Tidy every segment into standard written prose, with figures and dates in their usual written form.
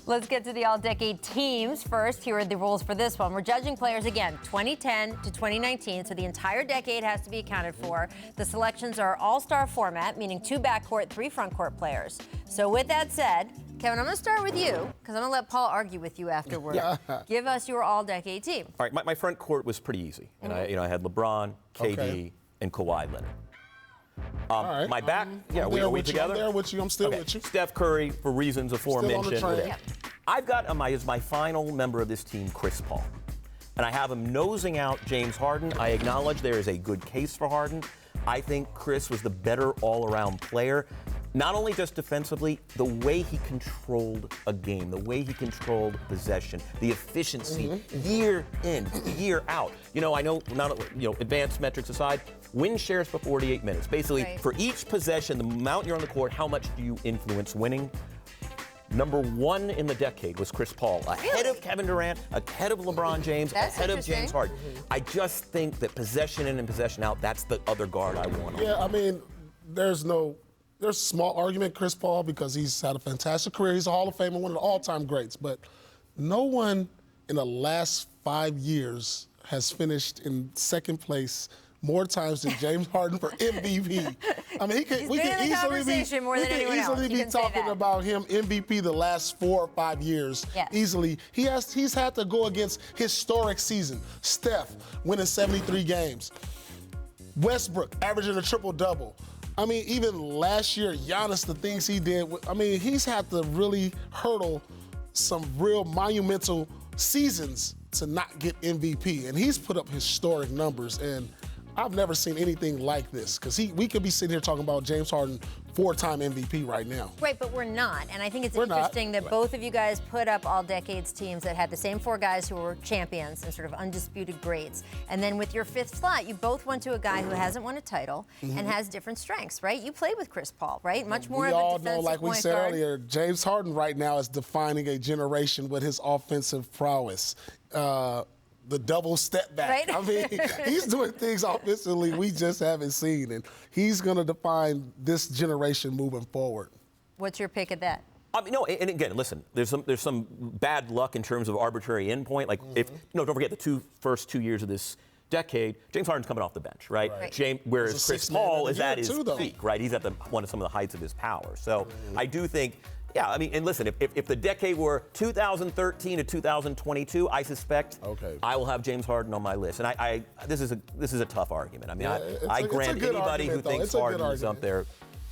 Let's get to the all-decade teams first. Here are the rules for this one. We're judging players again, 2010 to 2019, so the entire decade has to be accounted for. The selections are all-star format, meaning 2 backcourt, 3 frontcourt players. So with that said, Kevin, I'm going to start with you, because I'm going to let Paul argue with you afterward. Give us your all-decade team. All right, my front court was pretty easy. And I had LeBron, KD, and Kawhi Leonard. All right. My back, are we together? I'm there with you. I'm still with you. Steph Curry, for reasons aforementioned. Still on the train. I've got as my final member of this team, Chris Paul. And I have him nosing out James Harden. I acknowledge there is a good case for Harden. I think Chris was the better all-around player. Not only just defensively, the way he controlled a game, the way he controlled possession, the efficiency, year in, year out. I know, advanced metrics aside, win shares for 48 minutes. Basically, for each possession, the amount you're on the court, how much do you influence winning? Number 1 in the decade was Chris Paul, ahead of Kevin Durant, ahead of LeBron James, ahead of James Harden. I just think that possession in and possession out, that's the other guard I want. Yeah, I mean, there's a small argument, Chris Paul, because he's had a fantastic career. He's a Hall of Famer, one of the all-time greats. But no one in the last 5 years has finished in second place more times than James Harden for MVP. I mean, we can easily be talking about him MVP the last 4 or 5 years. Easily. He's had to go against historic season. Steph winning 73 games. Westbrook averaging a triple-double. I mean, even last year, Giannis, the things he did, he's had to really hurdle some real monumental seasons to not get MVP. And he's put up historic numbers, and I've never seen anything like this, because we could be sitting here talking about James Harden, 4-time MVP right now. Right, but we're not. And I think it's interesting that both of you guys put up all decades teams that had the same 4 guys who were champions and sort of undisputed greats. And then with your 5th slot, you both went to a guy who hasn't won a title and has different strengths, right? You played with Chris Paul, right? Much more of a defensive point guard. We all know, like we said earlier, James Harden right now is defining a generation with his offensive prowess. The double step back. Right? I mean, he's doing things offensively we just haven't seen, and he's going to define this generation moving forward. What's your pick at that? No, and again, listen, there's some bad luck in terms of arbitrary endpoint. Like, don't forget the first 2 years of this decade, James Harden's coming off the bench, right? Whereas Chris Paul is at his peak, right? He's at some of the heights of his power. So I do think. Yeah, I mean, and listen, if the decade were 2013 to 2022, I suspect I will have James Harden on my list. And this is a tough argument. I mean, I grant anybody who thinks Harden is up there.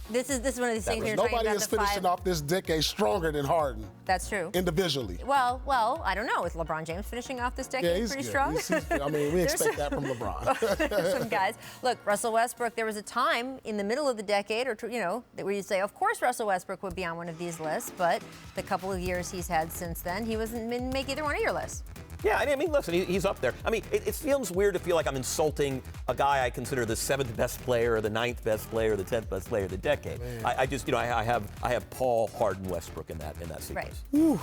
This is one of these things you're talking about. Nobody is finishing off this decade stronger than Harden. That's true. Individually. Well, I don't know. Is LeBron James finishing off this decade pretty strong? We expect that from LeBron. Some guys. Look, Russell Westbrook, there was a time in the middle of the decade, where you say, of course Russell Westbrook would be on one of these lists, but the couple of years he's had since then, he wasn't make either one of your lists. Yeah, I mean, listen, he's up there. I mean, it feels weird to feel like I'm insulting a guy I consider the 7th best player, or the 9th best player, or the 10th best player of the decade. I just, I have Paul, Harden, Westbrook in that sequence. Right. Whew.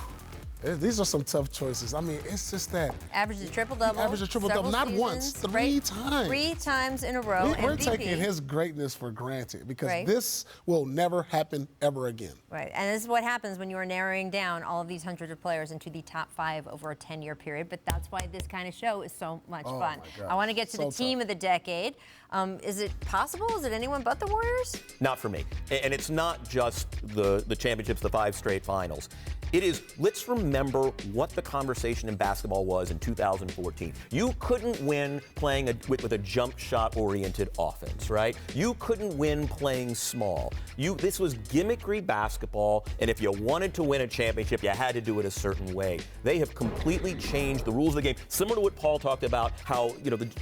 These are some tough choices. I mean, it's just that. Averaged a triple-double. Not once, 3 times. 3 times in a row. We're taking his greatness for granted, because this will never happen ever again. Right, and this is what happens when you are narrowing down all of these hundreds of players into the top 5 over a 10-year period. But that's why this kind of show is so much fun. I want to get to the team of the decade. Is it possible? Is it anyone but the Warriors? Not for me. And it's not just the championships, the 5 straight finals. It is, let's remember what the conversation in basketball was in 2014. You couldn't win playing with a jump shot-oriented offense, right? You couldn't win playing small. This was gimmickry basketball, and if you wanted to win a championship, you had to do it a certain way. They have completely changed the rules of the game, similar to what Paul talked about, how,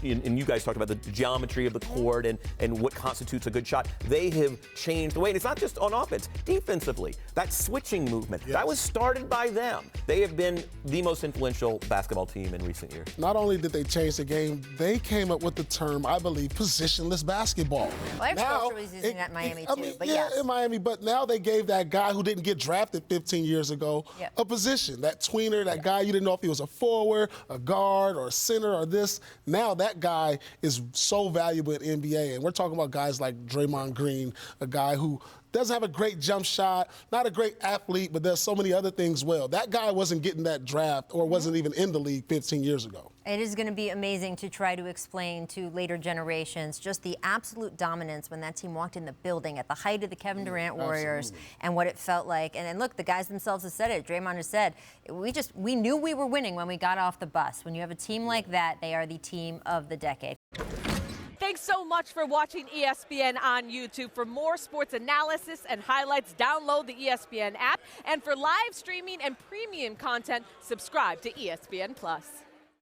and you guys talked about the geometry of the court and what constitutes a good shot. They have changed the way, and it's not just on offense, defensively. That switching movement, that was started by them. They have been the most influential basketball team in recent years. Not only did they change the game, they came up with the term, I believe, positionless basketball. Well, now, was using that in Miami too, but yes. In Miami, but now they gave that guy who didn't get drafted 15 years ago a position. That tweener, that guy you didn't know if he was a forward, a guard, or a center, or this. Now that guy is so valuable in NBA, and we're talking about guys like Draymond Green, a guy who doesn't have a great jump shot, not a great athlete, but there's so many other things well. That guy wasn't getting that draft or wasn't even in the league 15 years ago. It is going to be amazing to try to explain to later generations just the absolute dominance when that team walked in the building at the height of the Kevin Durant Warriors and what it felt like. And look, the guys themselves have said it. Draymond has said, we knew we were winning when we got off the bus. When you have a team like that, they are the team of the decade. Thanks so much for watching ESPN on YouTube. For more sports analysis and highlights, download the ESPN app. And for live streaming and premium content, subscribe to ESPN+.